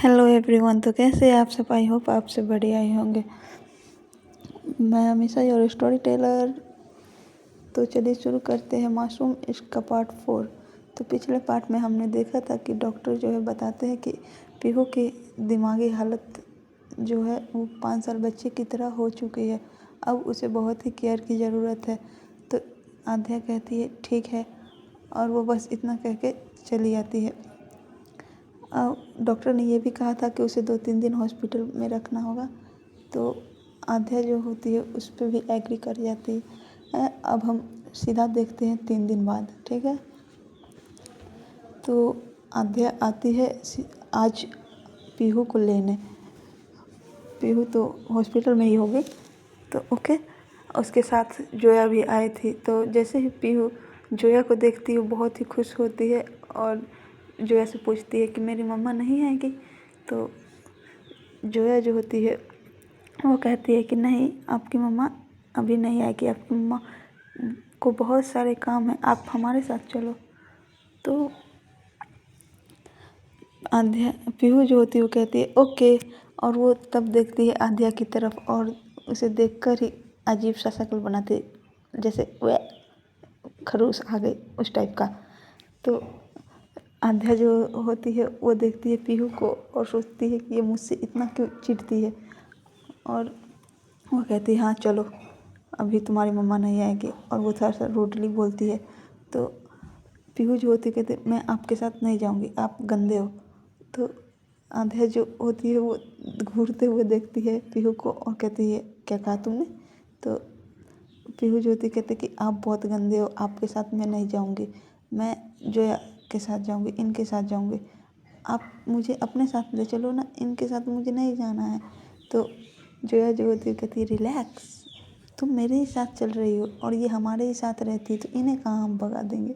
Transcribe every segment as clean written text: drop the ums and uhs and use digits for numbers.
Hello everyone. तो कैसे हैं आप सब? आई होप आप सब बढ़िया ही होंगे। मैं हमेशा योर स्टोरी टेलर। तो चलिए शुरू करते हैं मासूम इश्क का पार्ट 4। तो पिछले पार्ट में हमने देखा था कि डॉक्टर जो है बताते हैं कि पीहू की दिमागी हालत जो है वो 5 साल बच्चे की तरह हो चुकी है। अब उसे बहुत ही केयर की ज़रूरत है। तो आध्या कहती है ठीक है, और वो बस इतना कह के चली आती है। डॉक्टर ने ये भी कहा था कि उसे 2-3 दिन हॉस्पिटल में रखना होगा। तो आध्या जो होती है उस पर भी एग्री कर जाती है। अब हम सीधा देखते हैं 3 दिन बाद, ठीक है। तो आध्या आती है आज पीहू को लेने। पीहू तो हॉस्पिटल में ही होगी, तो ओके। उसके साथ जोया भी आई थी। तो जैसे ही पीहू जोया को देखती है वो बहुत ही खुश होती है और जोया से पूछती है कि मेरी मम्मा नहीं आएगी। तो जोया जो होती है वो कहती है कि नहीं, आपकी मम्मा अभी नहीं आएगी, आपकी मम्मा को बहुत सारे काम हैं, आप हमारे साथ चलो। तो आध्या पीहू जो होती है वो कहती है ओके। और वो तब देखती है आध्या की तरफ और उसे देखकर ही अजीब सा शक्ल बनाती है, जैसे वे खरूस आ गई उस टाइप का। तो आध्या जो होती है वो देखती है पीहू को और सोचती है कि ये मुझसे इतना क्यों चिढ़ती है। और वो कहती है हाँ चलो, अभी तुम्हारी मम्मा नहीं आएगी। और वो थोड़ा सा रूडली बोलती है। तो पीहू जो होती है कहती है मैं आपके साथ नहीं जाऊंगी, आप गंदे हो। तो आध्या जो होती है वो घूरते हुए देखती है पीहू को और कहती है क्या कहा तुमने। तो पीहू जो होती कहती कि आप बहुत गंदे हो, आपके साथ मैं नहीं जाऊंगी, मैं जोया के साथ जाऊंगी, इनके साथ जाऊंगी, आप मुझे अपने साथ ले चलो ना, इनके साथ मुझे नहीं जाना है। तो जोया जो होती है कहती है रिलैक्स, तुम मेरे ही साथ चल रही हो और ये हमारे ही साथ रहती तो इन्हें कहाँ हम भगा देंगे।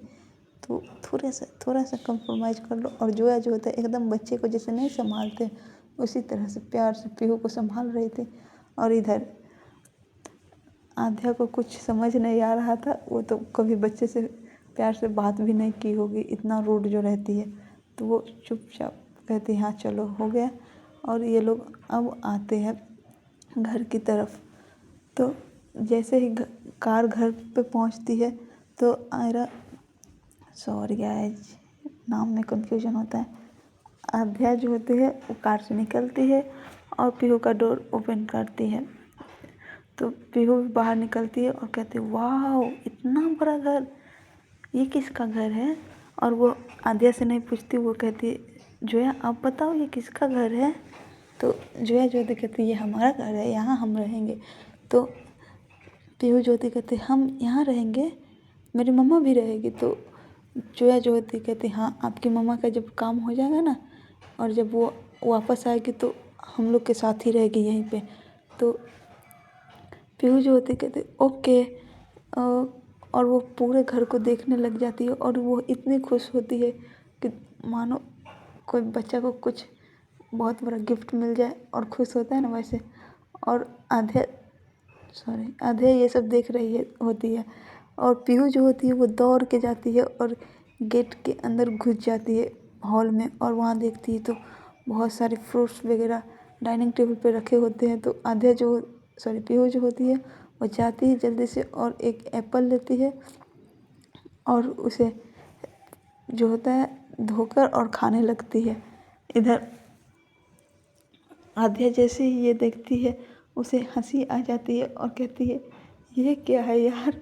तो थोड़ा सा कंप्रोमाइज़ कर लो। और जोया जो होता है एकदम बच्चे को जैसे नहीं संभालते उसी तरह से प्यार से पीहू को संभाल रही थी। और इधर आध्या को कुछ समझ नहीं आ रहा था, वो तो कभी बच्चे से प्यार से बात भी नहीं की होगी, इतना रूड जो रहती है। तो वो चुपचाप कहती हाँ चलो हो गया। और ये लोग अब आते हैं घर की तरफ। तो जैसे ही कार घर पे पहुंचती है तो आयरा, सॉरी गाइज नाम में कंफ्यूजन होता है, आध्या जो होती है वो कार से निकलती है और पीहू का डोर ओपन करती है। तो पीहू भी बाहर निकलती है और कहती है वाह इतना बड़ा घर, ये किसका घर है। और वो आध्या से नहीं पूछती, वो कहती है जोया आप बताओ ये किसका घर है। तो जोया ज्योति कहती है ये हमारा घर है, यहाँ हम रहेंगे। तो पीहू ज्योति कहती हम यहाँ रहेंगे, मेरी मम्मा भी रहेगी। तो जोया ज्योति कहती हाँ आपकी मम्मा का जब काम हो जाएगा ना और जब वो वापस आएगी तो हम लोग के साथ ही रहेगी यहीं पे। तो पीहू जो होती कहती ओके। और वो पूरे घर को देखने लग जाती है और वो इतनी खुश होती है कि मानो कोई बच्चा को कुछ बहुत बड़ा गिफ्ट मिल जाए और खुश होता है ना वैसे। और आधे ये सब देख रही है होती है। और पीहू जो होती है वो दौड़ के जाती है और गेट के अंदर घुस जाती है हॉल में। और वहाँ देखती है तो बहुत सारे फ्रूट्स वगैरह डाइनिंग टेबल पे रखे होते हैं। तो पीहू जो होती है वो जाती है जल्दी से और एक एप्पल लेती है और उसे जो होता है धोकर और खाने लगती है। इधर आध्या जैसे ही ये देखती है उसे हंसी आ जाती है और कहती है ये क्या है यार।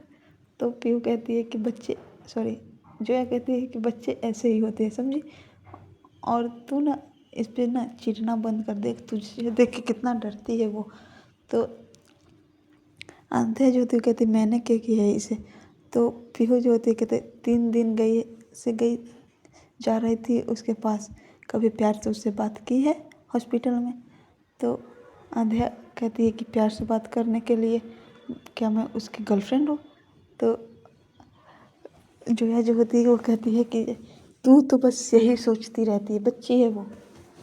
तो पीहू कहती है कि जोया कहती है कि बच्चे ऐसे ही होते हैं समझी, और तू ना इस पे ना चिढ़ना बंद कर, देख तुझे देख के कितना डरती है वो। तो आध्या जो होती है कहती मैंने क्या किया है इसे। तो पीहू जो होती है कहते 3 दिन गई जा रही थी उसके पास, कभी प्यार से उससे बात की है हॉस्पिटल में। तो आध्या कहती है कि प्यार से बात करने के लिए क्या मैं उसकी गर्लफ्रेंड हूँ। तो जोया जो होती है वो कहती है कि तू तो बस यही सोचती रहती है, बच्ची है वो।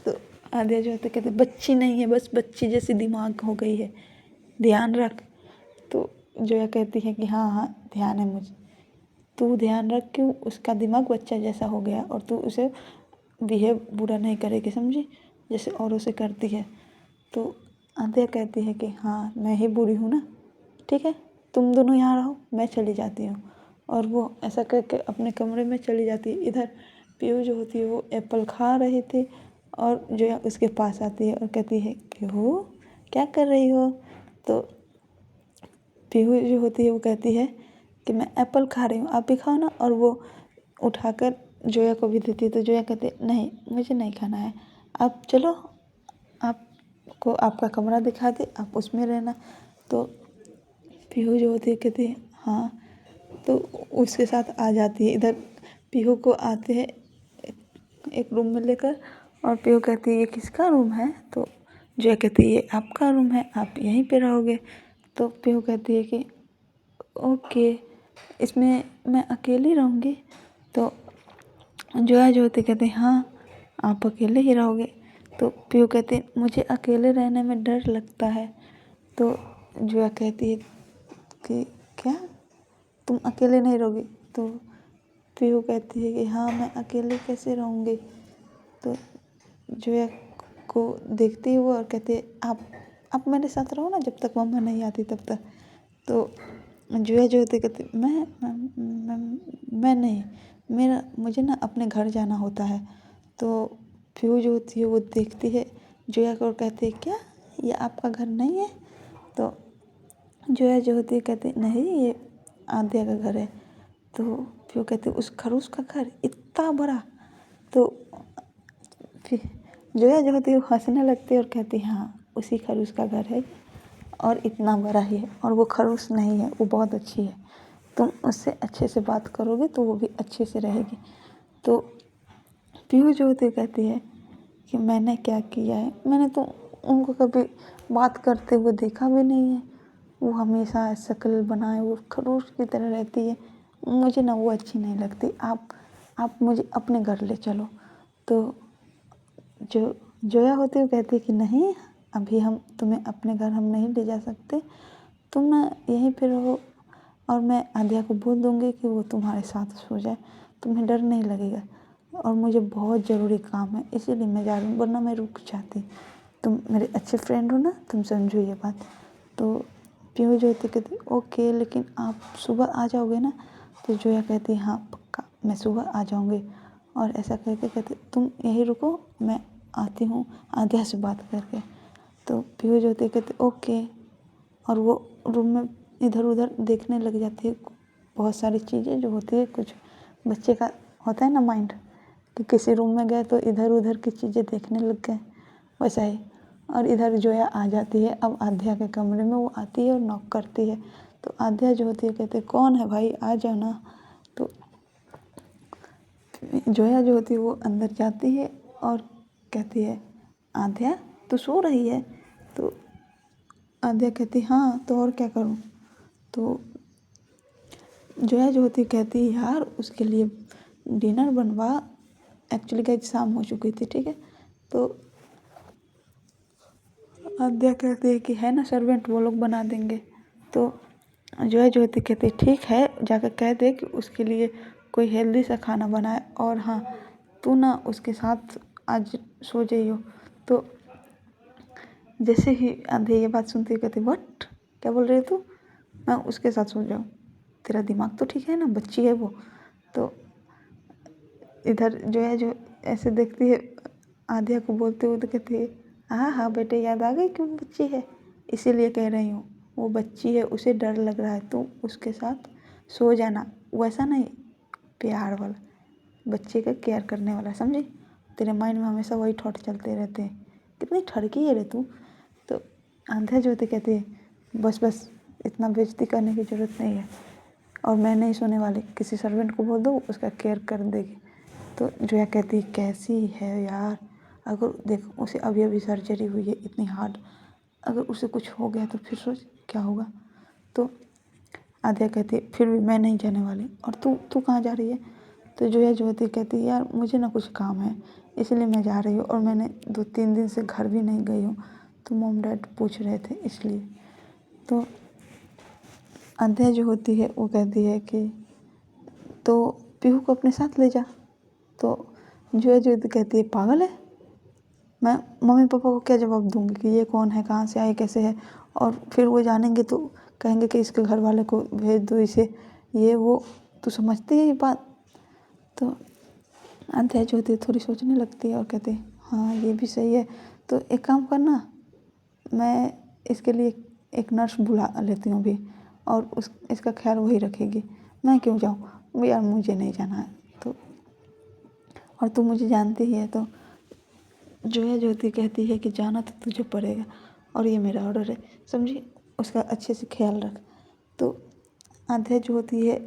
तो आध्या जो होती है कहती बच्ची नहीं है, बस बच्ची जैसी दिमाग हो गई है, ध्यान रख। तो जोया कहती है कि हाँ हाँ ध्यान है मुझे। तू ध्यान रख क्यों, उसका दिमाग बच्चा जैसा हो गया और तू उसे बिहेव बुरा नहीं करेगी समझी। जैसे औरों से करती है। तो आद्या कहती है कि हाँ मैं ही बुरी हूँ ना, ठीक है तुम दोनों यहाँ रहो, मैं चली जाती हूँ। और वो ऐसा करके अपने कमरे में चली जाती है। इधर पीहू जो होती है वो एप्पल खा रही थी और जोया उसके पास आती है और कहती है पीहू क्या कर रही हो। तो पीहू जो होती है वो कहती है कि मैं एप्पल खा रही हूँ, आप भी खाओ ना। और वो उठाकर जोया को भी देती है। तो जोया कहती है नहीं मुझे नहीं खाना है, आप चलो आपको आपका कमरा दिखा दे, आप उसमें रहना। तो पीहू जो होती है कहती है हाँ, तो उसके साथ आ जाती है। इधर पीहू को आते हैं एक रूम में लेकर और पीहू कहती है ये किसका रूम है। तो जोया कहती है ये आपका रूम है, आप यहीं पे रहोगे। तो पीहू कहती है कि ओके इसमें मैं अकेली रहूँगी। तो जोया जो होती कहती है हाँ आप अकेले ही रहोगे। तो पीहू कहती है मुझे अकेले रहने में डर लगता है। तो जोया कहती है कि क्या तुम अकेले नहीं रहोगी। तो पीहू कहती है कि हाँ मैं अकेले कैसे रहूँगी। तो जोया को देखती है वो और कहती है आप मेरे साथ रहो ना जब तक मम्मा नहीं आती तब तक। तो जोया जो होती कहती मैं नहीं, मुझे ना अपने घर जाना होता है। तो पीहू जो होती है वो देखती है जोया को और कहती है क्या ये आपका घर नहीं है। तो जोया जो होती है कहती नहीं ये आद्या का घर है। तो पीहू कहती उस खरूस का घर इतना बड़ा। तो फिर जोया जो होती है वो हंसने लगती है और कहती है हाँ उसी खरूस का घर है और इतना बड़ा ही है, और वो खरूस नहीं है वो बहुत अच्छी है, तुम उससे अच्छे से बात करोगे तो वो भी अच्छे से रहेगी। तो पीहू जो होती कहती है कि मैंने क्या किया है, मैंने तो उनको कभी बात करते हुए देखा भी नहीं है, वो हमेशा शक्ल बनाए वो खरूस की तरह रहती है, मुझे ना वो अच्छी नहीं लगती, आप मुझे अपने घर ले चलो। तो जो जोया होती है वो कहती है कि नहीं अभी हम तुम्हें अपने घर हम नहीं ले जा सकते, तुम ना यहीं पे रहो और मैं आद्या को बोल दूँगी कि वो तुम्हारे साथ सो जाए, तुम्हें डर नहीं लगेगा। और मुझे बहुत ज़रूरी काम है इसीलिए मैं जा रही हूँ, वरना मैं रुक जाती। तुम मेरे अच्छे फ्रेंड हो ना, तुम समझो ये बात। तो पीहू जो होती कहती ओके लेकिन आप सुबह आ जाओगे ना। तो जोया कहती हाँ पक्का मैं सुबह आ जाऊँगी। और ऐसा करके कहती तुम यहीं रुको मैं आती हूँ आद्या से बात करके। तो पीहू जो होती कहती ओके। और वो रूम में इधर उधर देखने लग जाती है बहुत सारी चीज़ें जो होती है, कुछ बच्चे का होता है ना माइंड कि किसी रूम में गए तो इधर उधर की चीज़ें देखने लग गए वैसा ही। और इधर जोया आ जाती है अब आद्या के कमरे में, वो आती है और नॉक करती है। तो आद्या जो होती है कहते कौन है भाई आ जाओ ना। तो जोया जो होती है वो अंदर जाती है और कहती है आद्या तू सो रही है। तो आद्या कहती हाँ तो और क्या करूँ। तो जोया जो होती कहती यार उसके लिए डिनर बनवा, एक्चुअली गाइस शाम हो चुकी थी ठीक है। तो आद्या कहती है कि है ना सर्वेंट वो लोग बना देंगे। तो जोया जो होती कहती ठीक है जाकर कह दे कि उसके लिए कोई हेल्दी सा खाना बनाए, और हाँ तू ना उसके साथ आज सो जाइयो। तो जैसे ही आद्या ये बात सुनती है कहती व्हाट क्या बोल रही है तू, मैं उसके साथ सो जाऊँ, तेरा दिमाग तो ठीक है ना, बच्ची है वो। तो इधर जोया जो ऐसे देखती है आद्या को बोलते हुए तो कहती है हाँ हाँ बेटे याद आ गई कि वो बच्ची है, इसीलिए कह रही हूँ वो बच्ची है उसे डर लग रहा है, तो उसके साथ सो जाना, वैसा नहीं प्यार वाला, बच्चे का केयर करने वाला, समझी। तेरे माइंड में हमेशा वही थॉट चलते रहते हैं, कितनी ठड़की है रे तू। तो आंध्या जो होती कहती है बस बस इतना बेइज्जती करने की ज़रूरत नहीं है, और मैं नहीं सोने वाली, किसी सर्वेंट को बोल दो उसका केयर कर देगी। तो जोया कहती है कैसी है यार, अगर देख उसे अभी अभी सर्जरी हुई है इतनी हार्ड, अगर उसे कुछ हो गया तो फिर सोच क्या होगा। तो आद्या कहती है फिर भी मैं नहीं जाने वाली, और तू तू कहाँ जा रही है। तो जोया जो होती कहती है यार मुझे ना कुछ काम है इसलिए मैं जा रही हूँ, और मैंने 2-3 दिन से घर भी नहीं गई हूँ, तो मॉम डैड पूछ रहे थे इसलिए। तो आद्या जो होती है वो कहती है कि तो पीहू को अपने साथ ले जा। तो जोया जो कहती है पागल है, मैं मम्मी पापा को क्या जवाब दूँगी कि ये कौन है, कहाँ से आए, कैसे है। और फिर वो जानेंगे तो कहेंगे कि इसके घर वाले को भेज दो इसे, ये वो। तू समझती है ये बात। तो अध्याय जो होती है थोड़ी सोचने लगती है और कहती है हाँ ये भी सही है। तो एक काम करना, मैं इसके लिए एक नर्स बुला लेती हूँ अभी, और इसका ख्याल वही रखेगी। मैं क्यों जाऊँ यार, मुझे नहीं जाना है। तो और तू मुझे जानती ही है। तो जोया ज्योति कहती है कि जाना तो तुझे पड़ेगा, और ये मेरा ऑर्डर है, समझी, उसका अच्छे से ख्याल रख। तो आध्या जो होती है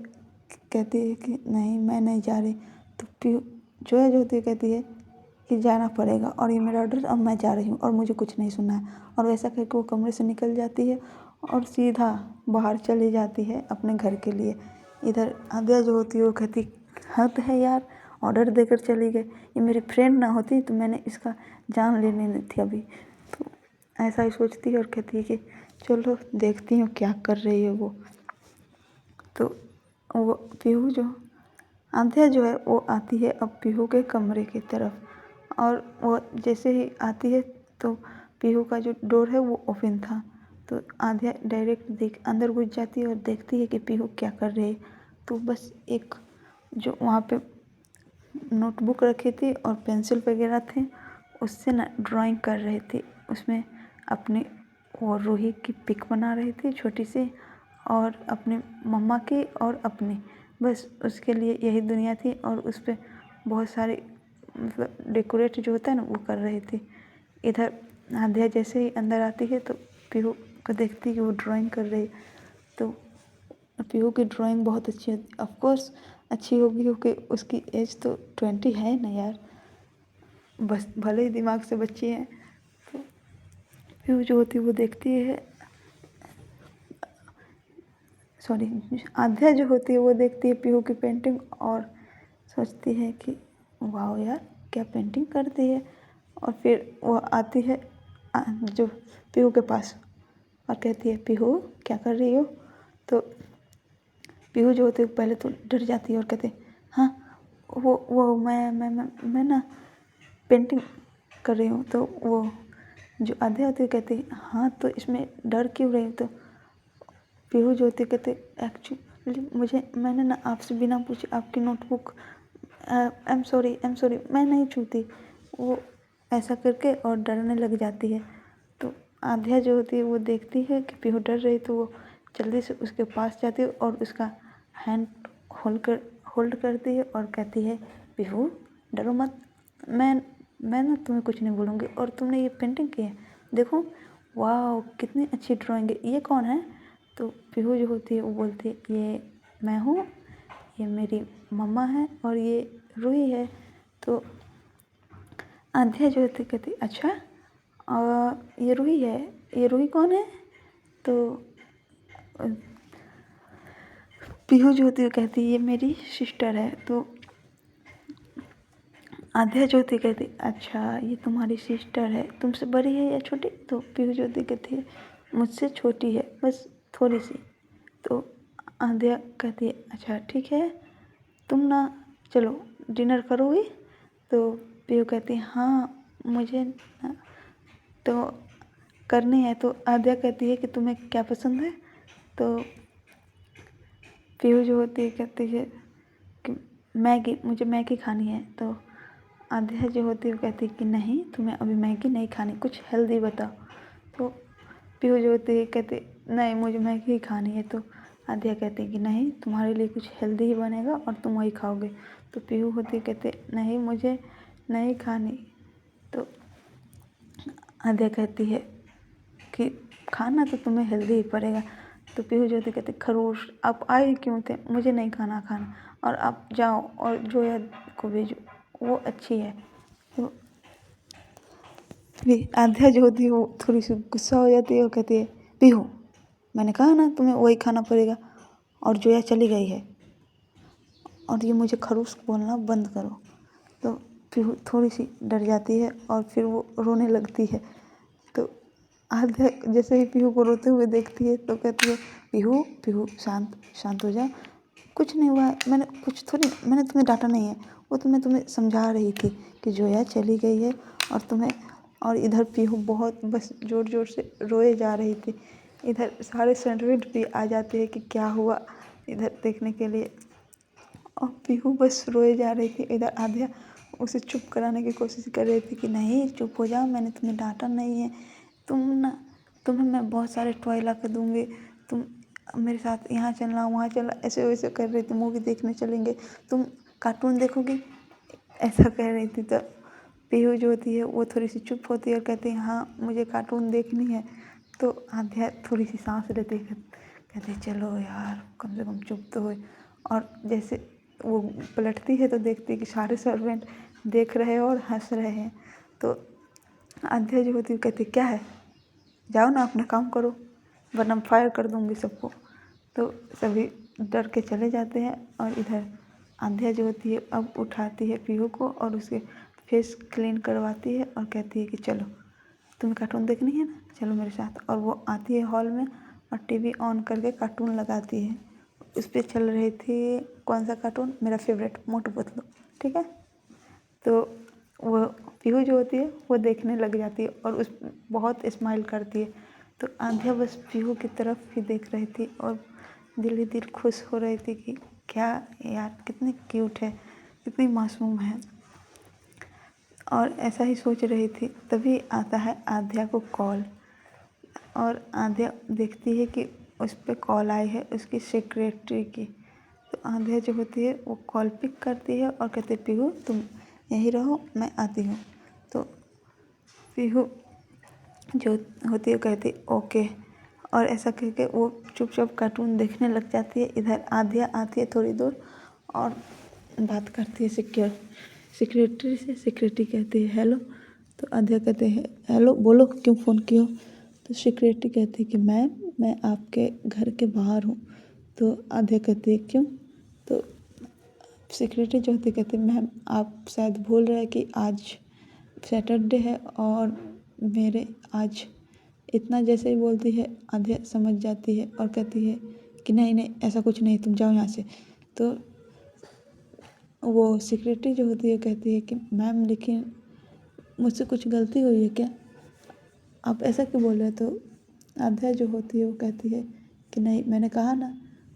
कहती है कि नहीं मैं नहीं जा रही। तो जोया ज्योति कहती है कि जाना पड़ेगा, और ये मेरा ऑर्डर, अब मैं जा रही हूँ और मुझे कुछ नहीं सुनना है। और वैसा करके वो कमरे से निकल जाती है और सीधा बाहर चली जाती है अपने घर के लिए। इधर आध्या जो होती है वो कहती हद है यार, ऑर्डर देकर चली गई, ये मेरी फ्रेंड ना होती तो मैंने इसका जान लेनी नहीं थी अभी। तो ऐसा ही सोचती है और कहती है कि चलो देखती हूँ क्या कर रही है वो। तो वो पीहू जो आध्या जो है वो आती है अब पीहू के कमरे की तरफ, और वो जैसे ही आती है तो पीहू का जो डोर है वो ओपन था। तो आध्या डायरेक्ट अंदर घुस जाती है और देखती है कि पीहू क्या कर रही है। तो बस एक जो वहाँ पे नोटबुक रखी थी और पेंसिल वगैरह थे, उससे ना ड्राइंग कर रही थी। उसमें अपनी वो रूही की पिक बना रही थी छोटी सी, और अपने मम्मा की और अपनी, बस उसके लिए यही दुनिया थी। और उस पर बहुत सारे मतलब डेकोरेट जो होता है ना वो कर रही थी। इधर आध्या जैसे ही अंदर आती है तो पीहू को देखती है कि वो ड्राइंग कर रही है। तो पीहू की ड्राइंग बहुत अच्छी होती, ऑफकोर्स अच्छी होगी क्योंकि उसकी एज तो 20 है ना यार, बस भले ही दिमाग से बच्ची है। तो पीहू जो होती है वो देखती है, सॉरी आध्या जो होती है वो देखती है पीहू की पेंटिंग और सोचती है कि वाह यार क्या पेंटिंग करती है। और फिर वो आती है जो पीहू के पास और कहती है पीहू क्या कर रही हो। तो पीहू जो होती है पहले तो डर जाती है और कहती है हाँ वो मैं ना पेंटिंग कर रही हूँ। तो वो जो आध्या होती है कहती है हाँ तो इसमें डर क्यों रही हो। तो पीहू जो होती है कहते एक्चुअली मैंने ना आपसे बिना पूछे आपकी नोटबुक आई एम सॉरी मैं नहीं छूती। वो ऐसा करके और डरने लग जाती है। तो आध्या जो होती है वो देखती है कि पीहू डर रही, तो वो जल्दी से उसके पास जाती है और उसका हैंड होल्ड करती है और कहती है पीहू डरो मत, मैं ना तुम्हें कुछ नहीं बोलूँगी। और तुमने ये पेंटिंग की है देखो, वाह कितनी अच्छी ड्राइंग है, ये कौन है। तो पीहू जो होती है वो बोलती है ये मैं हूँ, ये मेरी मम्मा है और ये रूही है। तो आध्या जो होती कहती अच्छा ये रूही है, ये रूही कौन है। तो पीहू जो होती है कहती ये मेरी सिस्टर है। तो आध्या जो होती कहती अच्छा ये तुम्हारी सिस्टर है, तुमसे बड़ी है या छोटी। तो पीहू जो होती कहती है मुझसे छोटी है बस थोड़ी सी। तो आध्या कहती है अच्छा ठीक है, तुम ना चलो डिनर करोगी। तो पीहू कहती है हाँ मुझे ना तो करनी है। तो आध्या कहती है कि तुम्हें क्या पसंद है। तो पीहू जो होती है कहती है कि मैगी, मुझे मैगी खानी है। तो आध्या जो होती है कहती है कि नहीं तुम्हें अभी मैगी नहीं खानी, कुछ हेल्दी बताओ। तो पीहू जो होती है कहती नहीं मुझे मैगी ही खानी है। तो आध्या कहती है कि नहीं तुम्हारे लिए कुछ हेल्दी ही बनेगा और तुम वही खाओगे। तो पीहू होती है कहते नहीं मुझे नहीं खानी। तो आध्या कहती है कि खाना तो तुम्हें हेल्दी ही पड़ेगा। तो पीहू जो होती कहते खरोश आप आए क्यों थे, मुझे नहीं खाना और आप जाओ और जोया को भेजो वो अच्छी है। तो फिर आध्या जो होती है वो थोड़ी सी गुस्सा हो जाती है और कहती है पीहू मैंने कहा ना तुम्हें वही खाना पड़ेगा, और जोया चली गई है और ये मुझे खरोश बोलना बंद करो। तो पीहू थोड़ी सी डर जाती है और फिर वो रोने लगती है। तो आध्या जैसे ही पीहू को रोते हुए देखती है तो कहती है पीहू पीहू शांत हो जा, कुछ नहीं हुआ है, मैंने तुम्हें डांटा नहीं है, वो तो मैं तुम्हें समझा रही थी कि जोया चली गई है और तुम्हें और इधर पीहू बहुत बस ज़ोर ज़ोर से रोए जा रही थी। इधर सारे सर्वेंट भी आ जाते हैं कि क्या हुआ इधर देखने के लिए, और पीहू बस रोए जा रही थी। इधर आध्या उसे चुप कराने की कोशिश कर रही थी कि नहीं चुप हो जाओ, मैंने तुम्हें डांटा नहीं है, तुम्हें मैं बहुत सारे टॉय ला कर दूँगी, तुम मेरे साथ यहाँ चलना वहाँ चलना, ऐसे वैसे कर रही थी। मूवी देखने चलेंगे, तुम कार्टून देखोगी, ऐसा कह रही थी। तो पीहू जो होती है वो थोड़ी सी चुप होती है और कहती है हाँ मुझे कार्टून देखनी है। तो आध्या थोड़ी सी सांस लेती है, कहती है चलो यार कम से कम चुप तो हो। और जैसे वो पलटती है तो देखती है कि सारे सर्वेंट देख रहे हैं और हंस रहे हैं। तो आध्या जो होती है कहती है क्या है, जाओ ना अपना काम करो वरना फायर कर दूँगी सबको। तो सभी डर के चले जाते हैं। और इधर आध्या जो होती है अब उठाती है पीहू को और उसके फेस क्लीन करवाती है और कहती है कि चलो तुम्हें कार्टून देखनी है ना, चलो मेरे साथ। और वो आती है हॉल में और टीवी ऑन करके कार्टून लगाती है। उस पर चल रही थी कौन सा कार्टून, मेरा फेवरेट मोटू पतलू, ठीक है। तो वो पीहू जो होती है वो देखने लग जाती है और उस बहुत स्माइल करती है। तो आंधिया बस पीहू की तरफ ही देख रही थी और दिल ही दिल खुश हो रही थी कि क्या यार कितनी क्यूट है, कितनी मासूम है। और ऐसा ही सोच रही थी तभी आता है आध्या को कॉल। और आध्या देखती है कि उस पर कॉल आई है उसकी सेक्रेटरी की। तो आध्या जो होती है वो कॉल पिक करती है और कहती है पीहू तुम यहीं रहो मैं आती हूँ। तो पीहू जो होती है कहती ओके, और ऐसा कह के वो चुपचाप कार्टून देखने लग जाती है। इधर आध्या आती है थोड़ी दूर और बात करती है सेक्रेटरी से। सेक्रेटरी कहती है हेलो। तो आध्या कहते हैं हेलो बोलो क्यों फ़ोन किया हो। तो सेक्रेटरी कहती है कि मैम मैं आपके घर के बाहर हूँ। तो आध्या कहती है क्यों। तो सेक्रेटरी जो होती कहती मैम आप शायद भूल रहे हैं कि आज सैटरडे है और मेरे आज इतना जैसे ही बोलती है आध्या समझ जाती है और कहती है कि नहीं नहीं ऐसा कुछ नहीं तुम जाओ यहाँ से। तो वो सेक्रेटरी जो होती है कहती है कि मैम लेकिन मुझसे कुछ गलती हुई है क्या, आप ऐसा क्यों बोल रहे। तो आध्या जो होती है वो कहती है कि नहीं मैंने कहा ना।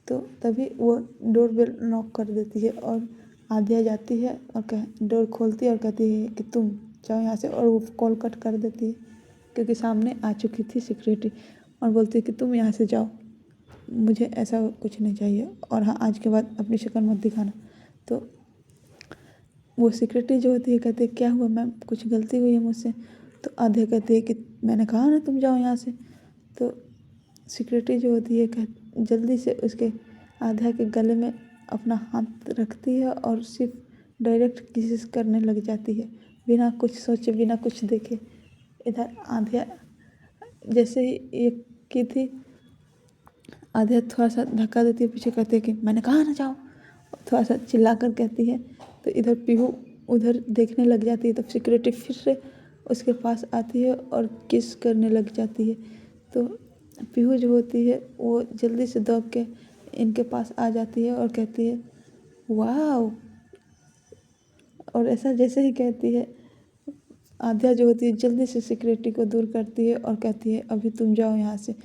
तो तभी वो डोर बेल नॉक कर देती है और आध्या जाती है और डोर खोलती है और कहती है कि तुम जाओ यहाँ से। और वो कॉल कट कर देती है क्योंकि सामने आ चुकी थी सेक्रेटरी और बोलती है कि तुम यहाँ से जाओ, मुझे ऐसा कुछ नहीं चाहिए और हाँ आज के बाद अपनी शक्ल मत दिखाना। तो वो सेक्रेटरी जो होती है कहती है क्या हुआ मैम कुछ गलती हुई है मुझसे। तो आध्या कहती है कि मैंने कहा ना तुम जाओ यहाँ से। तो सेक्रेटरी जो होती है जल्दी से उसके आध्या के गले में अपना हाथ रखती है और सिर्फ डायरेक्ट किस करने लग जाती है बिना कुछ सोचे बिना कुछ देखे। इधर आध्या जैसे ही ये की थी आध्या थोड़ा सा धक्का देती है पीछे, कहती है कि मैंने कहा ना जाओ, थोड़ा सा चिल्ला कर कहती है। तो इधर पीहू उधर देखने लग जाती है। तब सिक्योरिटी फिर से उसके पास आती है और किस करने लग जाती है। तो पीहू जो होती है वो जल्दी से दौड़ के इनके पास आ जाती है और कहती है वाह। और ऐसा जैसे ही कहती है आध्या जो होती है जल्दी से सिक्योरिटी को दूर करती है और कहती है अभी तुम जाओ यहाँ से।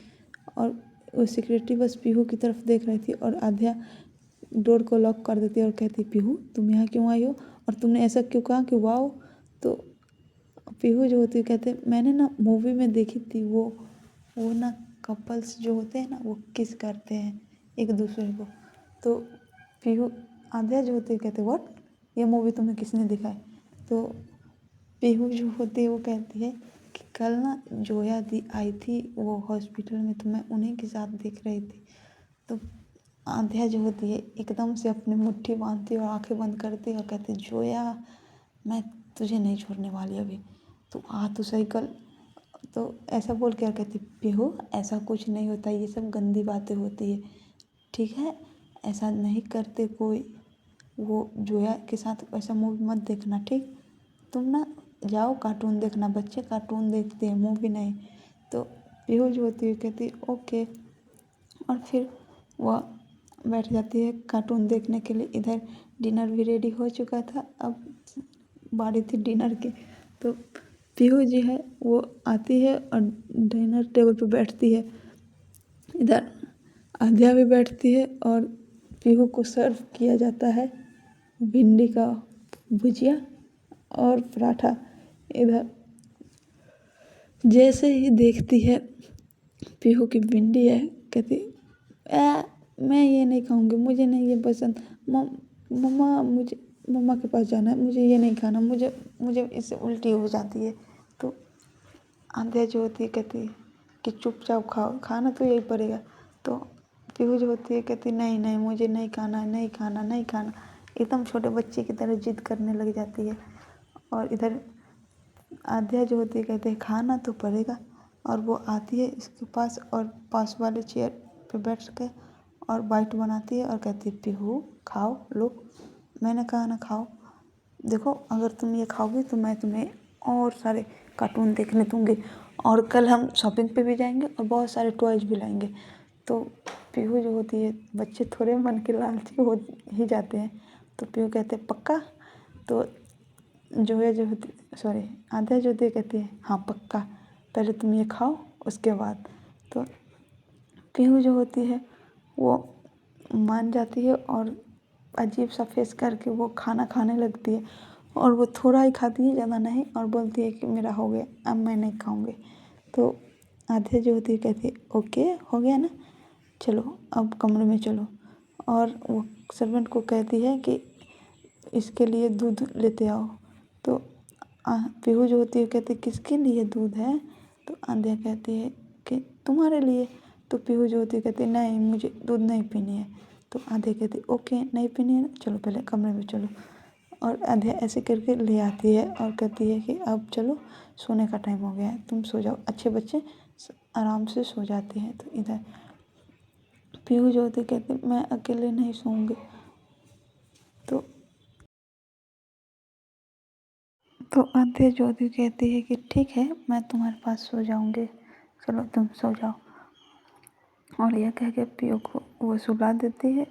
और वो सिक्योरिटी बस पीहू की तरफ देख रही थी और आध्या डोर को लॉक कर देती है और कहती है पीहू तुम यहाँ क्यों आई हो और तुमने ऐसा क्यों कहा कि वाओ। तो पीहू जो होती है कहते मैंने ना मूवी में देखी थी वो ना कपल्स जो होते हैं ना वो किस करते हैं एक दूसरे को। तो पीहू आध्या जो होती है कहते व्हाट, ये मूवी तुम्हें किसने दिखाई। तो पीहू जो होती है वो कहती है कि कल ना जोया दी आई थी वो हॉस्पिटल में तो मैं उन्हीं के साथ देख रही थी। तो आध्या जो होती है एकदम से अपनी मुट्ठी बांधती है और आंखें बंद करती है और कहती है जोया मैं तुझे नहीं छोड़ने वाली अभी, तू आ तो सही कल। तो ऐसा बोल के और कहती पीहू ऐसा कुछ नहीं होता, ये सब गंदी बातें होती है ठीक है, ऐसा नहीं करते कोई, वो जोया के साथ ऐसा मूवी मत देखना ठीक, तुम ना जाओ कार्टून देखना, बच्चे कार्टून देखते हैं मूवी नहीं। तो पीहू जो होती है कहती ओके और फिर वह बैठ जाती है कार्टून देखने के लिए। इधर डिनर भी रेडी हो चुका था, अब बारी थी डिनर की। तो पीहू जी है वो आती है और डिनर टेबल पे बैठती है। इधर आध्या भी बैठती है और पीहू को सर्व किया जाता है भिंडी का भुजिया और पराठा। इधर जैसे ही देखती है पीहू की भिंडी है, कहती मैं ये नहीं खाऊंगी, मुझे नहीं ये पसंद, मम्मा मुझे मम्मा के पास जाना है, मुझे ये नहीं खाना, मुझे इससे उल्टी हो जाती है। तो आंध्या जो होती है कहती है कि चुपचाप खाओ, खाना तो यही पड़ेगा। तो पीहू जो होती है कहती नहीं नहीं मुझे नहीं खाना, नहीं खाना, नहीं खाना, एकदम छोटे बच्चे की तरह जिद करने लग जाती है। और इधर आध्या जो होती है कहते हैं खाना तो पड़ेगा। और वो आती है इसके पास और पास वाले चेयर पे बैठ के और बाइट बनाती है और कहती है पीहू खाओ, लो, मैंने कहा ना खाओ, देखो अगर तुम ये खाओगी तो मैं तुम्हें और सारे कार्टून देखने दूँगी और कल हम शॉपिंग पे भी जाएंगे और बहुत सारे टॉयज भी लाएंगे। तो पीहू जो होती है, बच्चे थोड़े मन के लालची हो ही जाते हैं। तो पीहू कहते हैं पक्का। तो जोया जो होती सॉरी आध्या जो होती है कहती है हाँ पक्का, पहले तुम ये खाओ उसके बाद। तो पीहू जो होती है वो मान जाती है और अजीब सा फेस करके वो खाना खाने लगती है और वो थोड़ा ही खाती है, ज़्यादा नहीं, और बोलती है कि मेरा हो गया, अब मैं नहीं खाऊंगी। तो आध्या जो होती है कहती है ओके हो गया ना, चलो अब कमरे में चलो। और वो सर्वेंट को कहती है कि इसके लिए दूध लेते आओ। तो पीहू जो होती है कहती है किसके लिए दूध है। तो आंध्या कहती है कि तुम्हारे लिए। तो पीहू जो होती है कहती है नहीं मुझे दूध नहीं पीनी है। तो आंध्या कहती है ओके नहीं पीनी है, चलो पहले कमरे में चलो। और आंध्या ऐसे करके ले आती है और कहती है कि अब चलो सोने का टाइम हो गया है, तुम सो जाओ। अच्छे बच्चे आराम से सो जाते हैं। तो इधर पीहू जो होती है कहती है मैं अकेले नहीं सोऊंगी। तो आंध्या जो होती कहती है कि ठीक है मैं तुम्हारे पास सो जाऊंगी, चलो तुम सो जाओ। और यह कह के पीहू को वो सुला देती है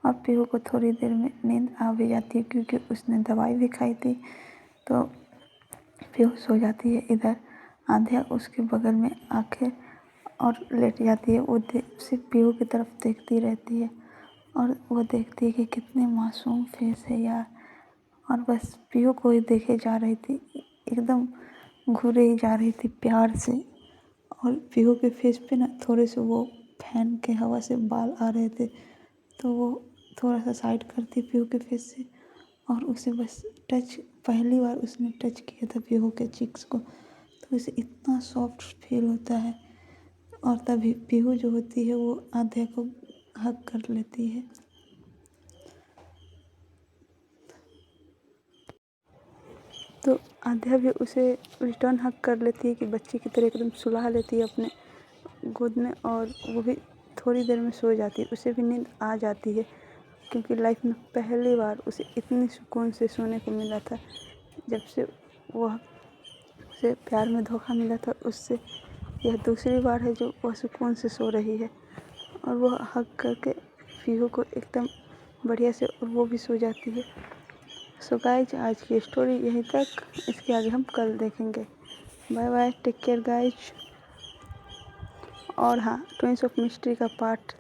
और पीहू को थोड़ी देर में नींद आ भी जाती है क्योंकि उसने दवाई भी खाई थी। तो पीहू सो जाती है। इधर आंध्या उसके बगल में आके और लेट जाती है। वो सिर्फ पीहू की तरफ देखती रहती है और वो देखती है कि कितने मासूम फेस है यार, और बस पीहू को ही देखे जा रही थी, एकदम घूरे ही जा रही थी प्यार से। और पीहू के फेस पे ना थोड़े से वो फैन के हवा से बाल आ रहे थे, तो वो थोड़ा सा साइड करती पीहू के फेस से और उसे बस टच, पहली बार उसने टच किया था पीहू के चिक्स को, तो उसे इतना सॉफ्ट फील होता है। और तभी पीहू जो होती है वो आध्या को हग कर लेती है। तो आध्या भी उसे रिटर्न हग कर लेती है कि बच्चे की तरह एकदम सुला लेती है अपने गोद में, और वो भी थोड़ी देर में सो जाती है। उसे भी नींद आ जाती है क्योंकि लाइफ में पहली बार उसे इतनी सुकून से सोने को मिला था। जब से वह उसे प्यार में धोखा मिला था उससे यह दूसरी बार है जो वह सुकून से सो रही है। और वह हग करके पीहू को एकदम बढ़िया से, और वो भी सो जाती है। सो गाइज आज की स्टोरी यहीं तक, इसके आगे हम कल देखेंगे। Bye bye, take care guys. और हाँ, ट्विंस ऑफ मिस्ट्री का पार्ट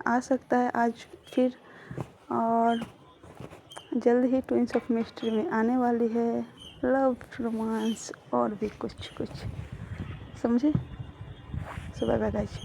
आ सकता है आज फिर, और जल्द ही ट्विंस ऑफ मिस्ट्री में आने वाली है लव, रोमांस और भी कुछ कुछ, समझे। सो बाय बाय गाइज।